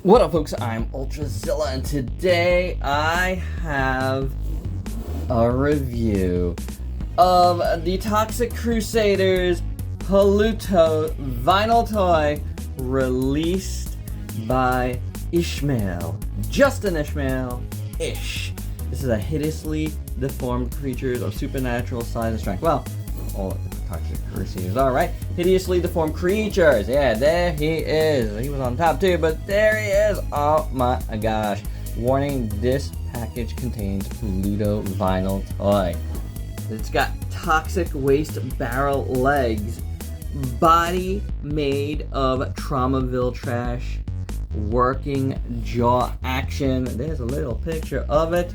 What up, folks? I'm Ultrazilla, and today I have a review of the Toxic Crusaders Polluto vinyl toy released by Ishmael. Justin Ishmael. This is a hideously deformed creatures of supernatural size and strength. Well, all Toxic Crusaders are, right? Hideously deformed creatures. Yeah, there he is. He was on top too, but there he is. Oh my gosh. Warning, this package contains Polluto vinyl toy. It's got toxic waste barrel legs, body made of Traumaville trash, working jaw action. There's a little picture of it.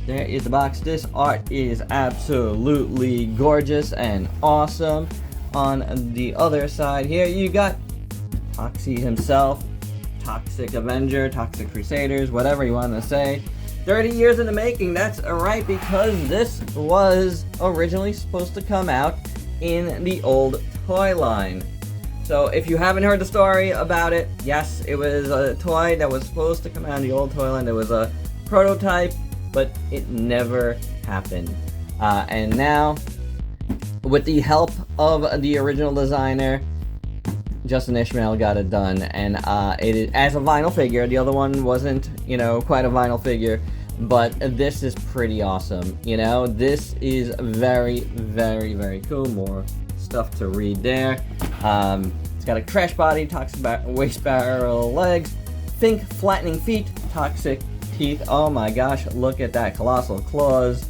There is the box. This art is absolutely gorgeous and awesome. On the other side here, you got Toxie himself, Toxic Avenger, Toxic Crusaders, whatever you want to say. 30 years in the making, that's right, because this was originally supposed to come out in the old toy line. So if you haven't heard the story about it, yes, it was a toy that was supposed to come out in the old toy line. There was a prototype, but it never happened. And now, with the help of the original designer, Justin Ishmael got it done. And it is as a vinyl figure. The other one wasn't, quite a vinyl figure, but this is pretty awesome. This is very, very, very cool. More stuff to read there. It's got a trash body, toxic waste barrel legs, think flattening feet, toxic teeth. Oh my gosh, look at that. Colossal claws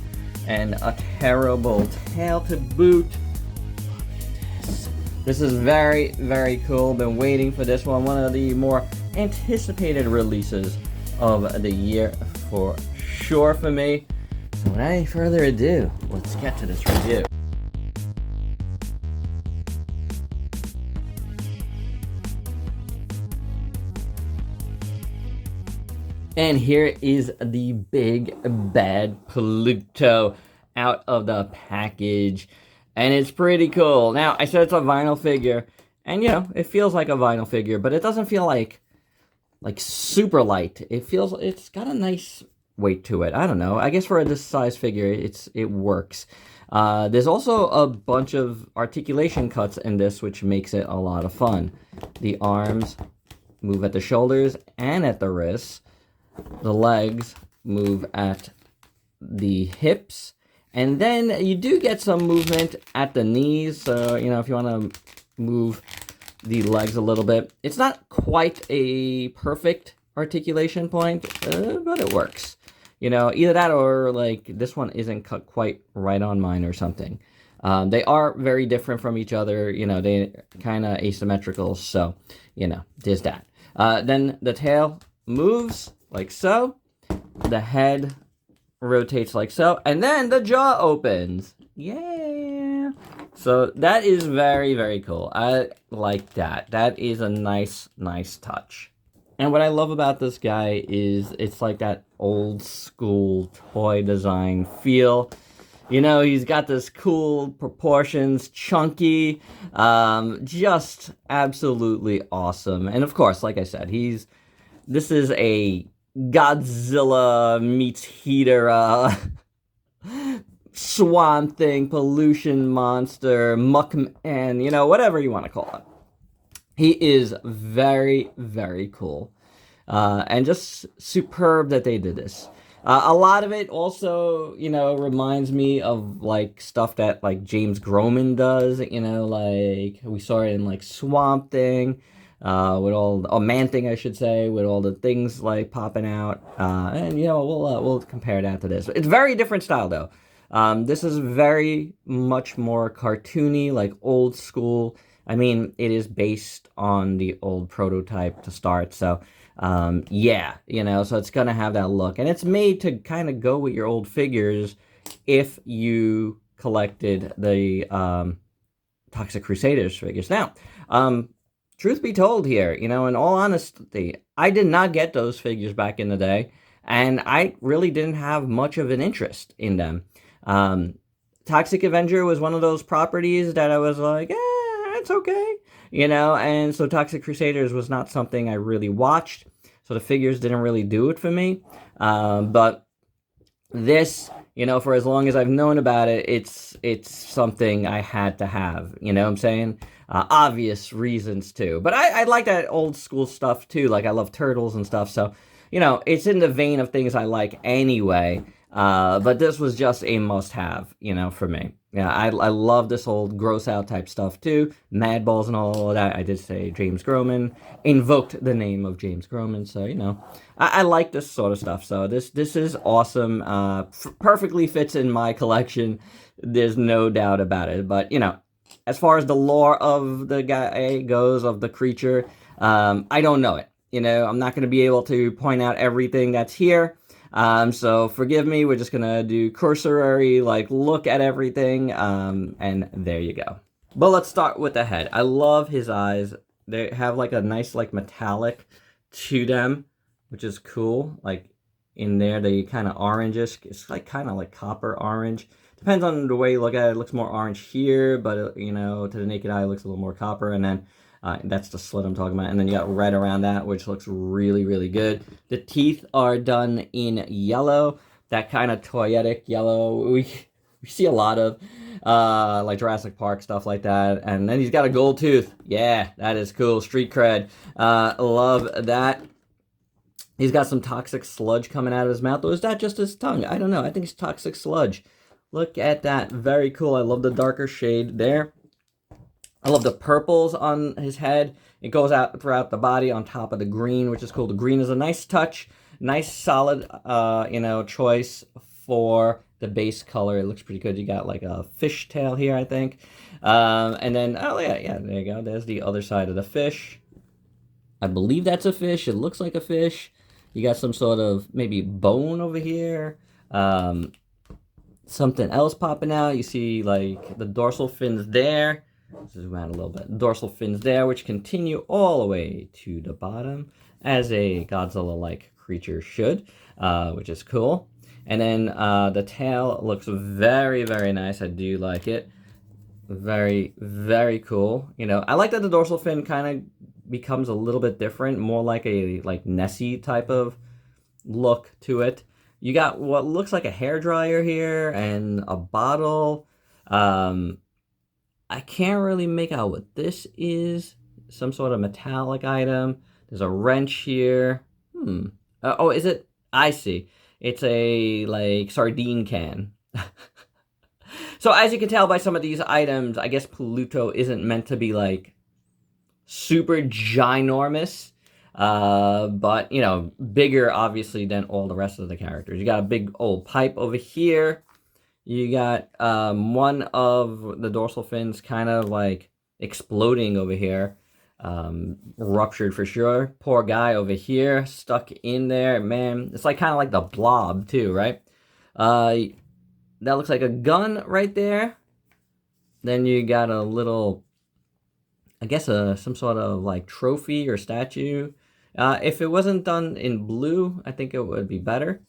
and a terrible tail to boot. This is very, very cool. Been waiting for this one. One of the more anticipated releases of the year for sure for me. So without any further ado, let's get to this review. And here is the big bad Polluto out of the package. And it's pretty cool. Now, I said it's a vinyl figure. And, it feels like a vinyl figure. But it doesn't feel like super light. It's got a nice weight to it. I don't know. I guess for this size figure, it works. There's also a bunch of articulation cuts in this, which makes it a lot of fun. The arms move at the shoulders and at the wrists. The legs move at the hips, and then you do get some movement at the knees. So, if you want to move the legs a little bit, it's not quite a perfect articulation point, but it works. Either that or this one isn't cut quite right on mine or something. They are very different from each other. They kind of asymmetrical. So, there's that. Then the tail moves like so, the head rotates like so, and then the jaw opens. Yeah. So that is very, very cool. I like that. That is a nice, nice touch. And what I love about this guy is it's like that old school toy design feel. He's got this cool proportions, chunky, just absolutely awesome. And of course, like I said, this is a Godzilla meets Hedorah, Swamp Thing, pollution monster, Muckman, whatever you want to call it. He is very, very cool. And just superb that they did this. A lot of it also, reminds me of stuff that James Groman does, we saw it in Swamp Thing. With all Man-Thing, I should say, with all the things popping out, and we'll compare that to this. It's very different style though. This is very much more cartoony, old school. I mean, it is based on the old prototype to start, so yeah, so it's gonna have that look, and it's made to kind of go with your old figures if you collected the Toxic Crusaders figures. Now, truth be told here, in all honesty, I did not get those figures back in the day, and I really didn't have much of an interest in them. Toxic Avenger was one of those properties that I was like, it's okay, and so Toxic Crusaders was not something I really watched. so the figures didn't really do it for me. But this, you know, for as long as I've known about it, it's something I had to have. You know what I'm saying? Obvious reasons too. But I like that old school stuff too. Like I love turtles and stuff. So, you know, it's in the vein of things I like anyway. But this was just a must-have, you know, for me. Yeah, I love this old gross-out type stuff, too. Mad Balls and all of that. I did say James Groman. Invoked the name of James Groman, so, you know. I like this sort of stuff, so this is awesome. Perfectly fits in my collection. There's no doubt about it. But, you know, as far as the lore of the guy goes, of the creature, I don't know it. You know, I'm not going to be able to point out everything that's here. So forgive me, we're just gonna do cursory, like, look at everything, and there you go. But let's start with the head. I love his eyes. They have, like, a nice, like, metallic to them, which is cool. Like, in there, they kind of orangish. It's, like, kind of like copper orange. Depends on the way you look at it. It looks more orange here, but, you know, to the naked eye, it looks a little more copper, and then that's the slit I'm talking about. And then you got red around that, which looks really, really good. The teeth are done in yellow. That kind of toyetic yellow we see a lot of. Like Jurassic Park, stuff like that. And then he's got a gold tooth. Yeah, that is cool. Street cred. Love that. He's got some toxic sludge coming out of his mouth. Or is that just his tongue? I don't know. I think it's toxic sludge. Look at that. Very cool. I love the darker shade there. I love the purples on his head. It goes out throughout the body on top of the green, which is cool. The green is a nice touch, nice solid, you know, choice for the base color. It looks pretty good. You got like a fish tail here, I think. And then, oh yeah, there you go. There's the other side of the fish. I believe that's a fish. It looks like a fish. You got some sort of maybe bone over here. Something else popping out. You see like the dorsal fins there. Zoom out a little bit. Dorsal fins there, which continue all the way to the bottom, as a Godzilla-like creature should, which is cool. And then the tail looks very, very nice. I do like it. Very, very cool. You know, I like that the dorsal fin kind of becomes a little bit different, more like a Nessie type of look to it. You got what looks like a hairdryer here and a bottle. I can't really make out what this is. Some sort of metallic item. There's a wrench here. Oh, is it? I see. It's a, like, sardine can. So as you can tell by some of these items, I guess Polluto isn't meant to be, like, super ginormous. But, you know, bigger, obviously, than all the rest of the characters. You got a big old pipe over here. You got one of the dorsal fins kind of like exploding over here. Ruptured for sure. Poor guy over here, stuck in there. Man, it's like kind of like the Blob too, right? That looks like a gun right there. Then you got a little, I guess some sort of like trophy or statue. If it wasn't done in blue, I think it would be better.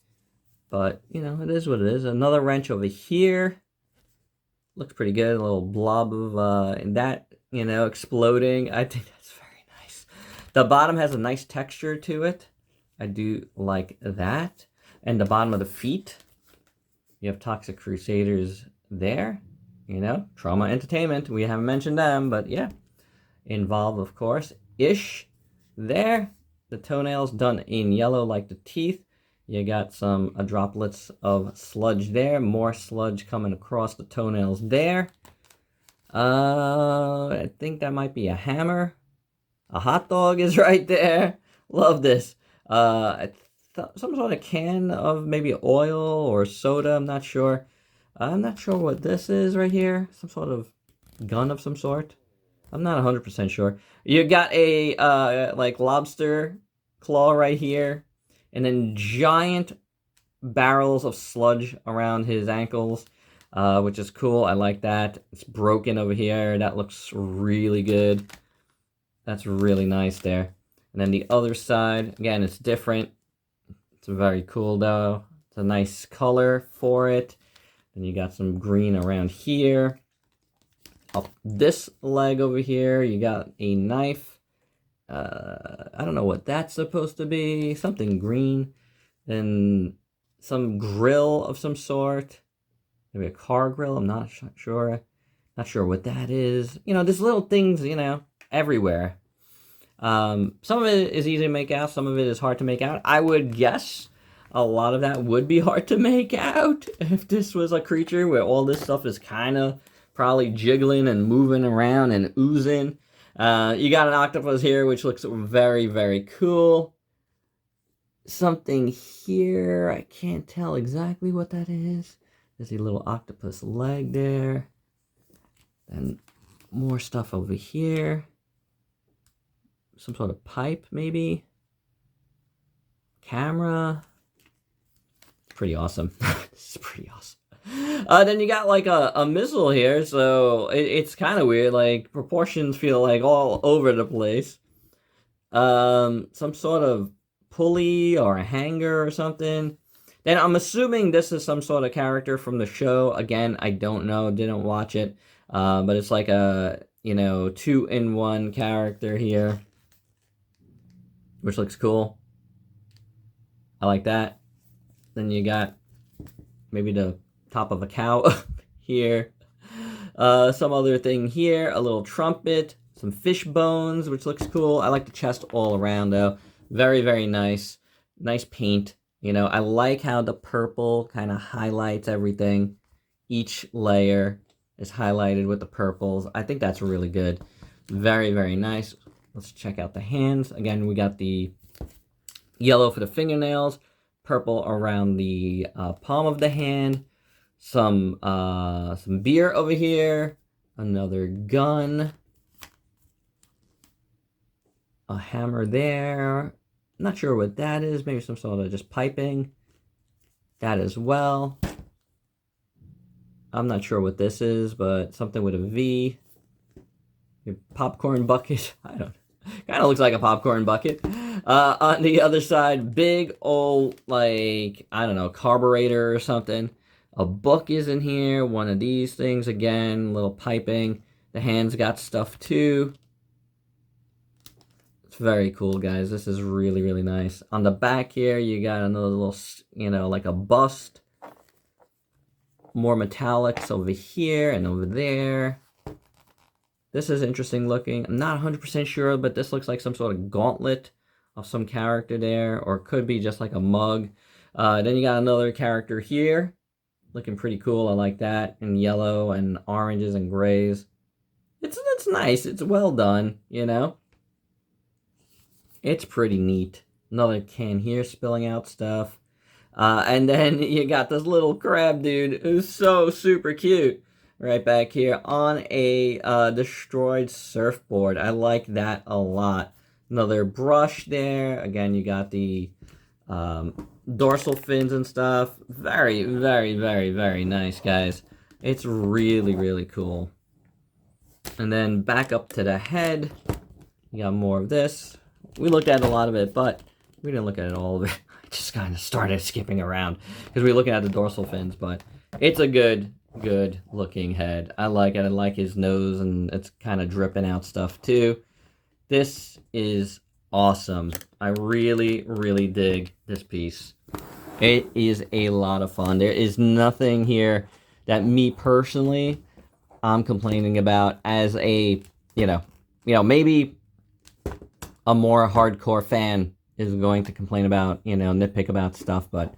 But, you know, it is what it is. Another wrench over here. Looks pretty good. A little blob of that, you know, exploding. I think that's very nice. The bottom has a nice texture to it. I do like that. And the bottom of the feet. You have Toxic Crusaders there. You know, Trauma Entertainment. We haven't mentioned them, but yeah. Involved, of course. Ish there. The toenails done in yellow like the teeth. You got some droplets of sludge there. More sludge coming across the toenails there. I think that might be a hammer. A hot dog is right there. Love this. Some sort of can of maybe oil or soda. I'm not sure. I'm not sure what this is right here. Some sort of gun of some sort. I'm not 100% sure. You got a like lobster claw right here. And then giant barrels of sludge around his ankles, which is cool. I like that. It's broken over here. That looks really good. That's really nice there. And then the other side, again, it's different. It's very cool, though. It's a nice color for it. Then you got some green around here. Up this leg over here, you got a knife. I don't know what that's supposed to be. Something green. Then some grill of some sort. Maybe a car grill. I'm not sure. Not sure what that is. You know, there's little things, you know, everywhere. Some of it is easy to make out. Some of it is hard to make out. I would guess a lot of that would be hard to make out if this was a creature where all this stuff is kind of probably jiggling and moving around and oozing. You got an octopus here, which looks very, very cool. Something here, I can't tell exactly what that is. There's a little octopus leg there. And more stuff over here. Some sort of pipe, maybe. Camera. Pretty awesome. This is pretty awesome. Then you got like a missile here, so it's kind of weird. Like, proportions feel like all over the place. Some sort of pulley or a hanger or something. Then I'm assuming this is some sort of character from the show. Again, I don't know, didn't watch it. But it's like a, you know, 2-in-1 character here, which looks cool. I like that. Then you got maybe the top of a cow here. Some other thing here, a little trumpet, some fish bones, which looks cool. I like the chest all around, though. Very, very nice. Nice paint. You know, I like how the purple kind of highlights everything. Each layer is highlighted with the purples. I think that's really good. Very, very nice. Let's check out the hands. Again, we got the yellow for the fingernails, purple around the palm of the hand, some beer over here, another gun, a hammer there. Not sure what that is. Maybe some sort of just piping. That as well. I'm not sure what this is, but something with a V. A popcorn bucket. I don't know. Kind of looks like a popcorn bucket. On the other side, big old, like, I don't know, carburetor or something. A book is in here. One of these things again. Little piping. The hands got stuff too. It's very cool, guys. This is really, really nice. On the back here, you got another little, you know, like a bust. More metallics over here and over there. This is interesting looking. I'm not 100% sure, but this looks like some sort of gauntlet of some character there, or it could be just like a mug. Then you got another character here. Looking pretty cool. I like that. In yellow and oranges and grays. It's nice. It's well done, you know. It's pretty neat. Another can here spilling out stuff. And then you got this little crab dude who's so super cute right back here on a destroyed surfboard. I like that a lot. Another brush there. Again, you got the dorsal fins and stuff. Very, very, very, very nice, guys. It's really, really cool. And then back up to the head. You got more of this. We looked at a lot of it, but we didn't look at it all of it. I just kind of started skipping around because we were looking at the dorsal fins, but it's a good looking head. I like it. I like his nose, and it's kind of dripping out stuff too. This is awesome. I really, really dig this piece. It is a lot of fun. There is nothing here that me personally I'm complaining about as a, you know, maybe a more hardcore fan is going to complain about, you know, nitpick about stuff, but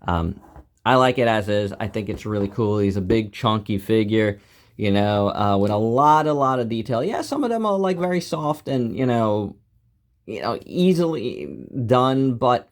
I like it as is. I think it's really cool. He's a big chunky figure, you know, with a lot of detail. Yeah, some of them are like very soft and, you know, easily done, but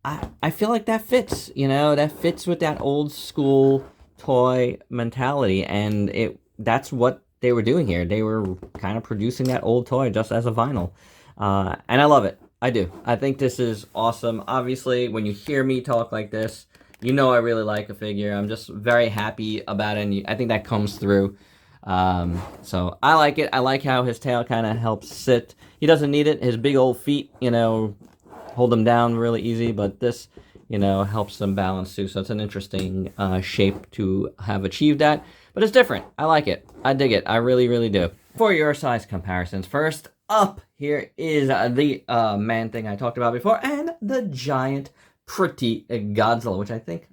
I feel like that fits, you know, that fits with that old school toy mentality, and that's what they were doing here. They were kind of producing that old toy just as a vinyl, and I love it. I do. I think this is awesome. Obviously, when you hear me talk like this, you know I really like a figure. I'm just very happy about it, and I think that comes through. So I like it. I like how his tail kind of helps sit. He doesn't need it. His big old feet, you know, hold him down really easy, but this, you know, helps him balance too. So it's an interesting shape to have achieved that. But it's different. I like it. I dig it. I really, really do. For your size comparisons, first, up, here is the man thing I talked about before, and the giant, pretty Godzilla, which I think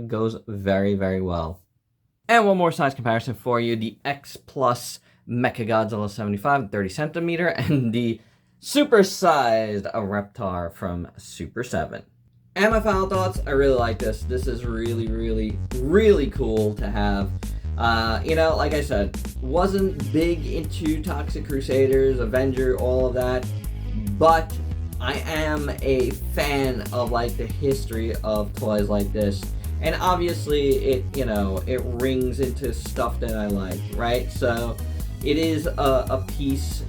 goes very, very well. And one more size comparison for you, the X Plus Mechagodzilla 75, 30 centimeter, and the super-sized Reptar from Super 7. And my final thoughts, I really like this. This is really, really, really cool to have. You know, like I said, wasn't big into Toxic Crusaders, Avenger, all of that, but I am a fan of, like, the history of toys like this. And obviously, it rings into stuff that I like, right? So, it is a piece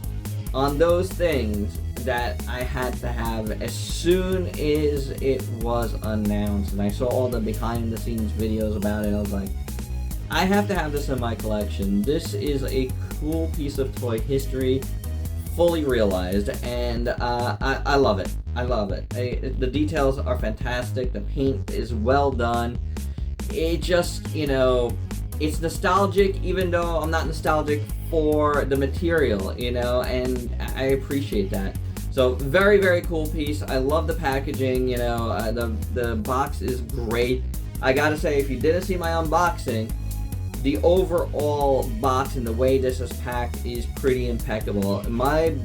on those things that I had to have as soon as it was announced. And I saw all the behind-the-scenes videos about it. I was like, I have to have this in my collection. This is a cool piece of toy history, fully realized, and I love it. I love it. The details are fantastic. The paint is well done. It just, it's nostalgic, even though I'm not nostalgic for the material, and I appreciate that. So, very, very cool piece. I love the packaging, the box is great. I gotta say, if you didn't see my unboxing, the overall box and the way this is packed is pretty impeccable. My,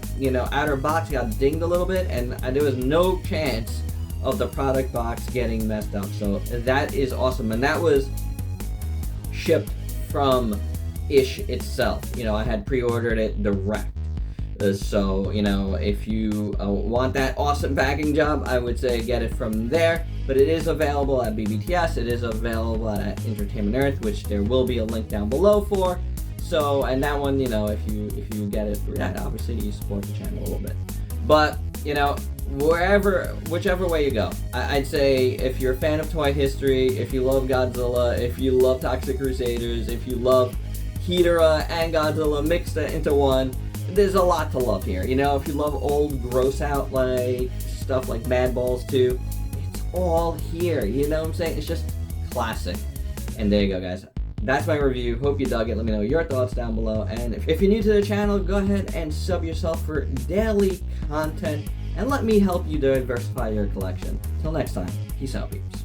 outer box got dinged a little bit, and there was no chance of the product box getting messed up. So that is awesome, and that was shipped from Ish itself. I had pre-ordered it direct. So, if you want that awesome packing job, I would say get it from there. But it is available at BBTS. It is available at Entertainment Earth, which there will be a link down below for. So, and that one, if you get it through that, obviously you support the channel a little bit. But, whichever way you go, I'd say if you're a fan of toy history, if you love Godzilla, if you love Toxic Crusaders, if you love Ghidorah and Godzilla mixed into one, there's a lot to love here. If you love old gross out like stuff like Mad Balls 2, it's all here. You know what I'm saying? It's just classic. And there you go, guys. That's my review. Hope you dug it. Let me know your thoughts down below. And if you're new to the channel, go ahead and sub yourself for daily content, and let me help you diversify your collection. Till next time, peace out, peeps.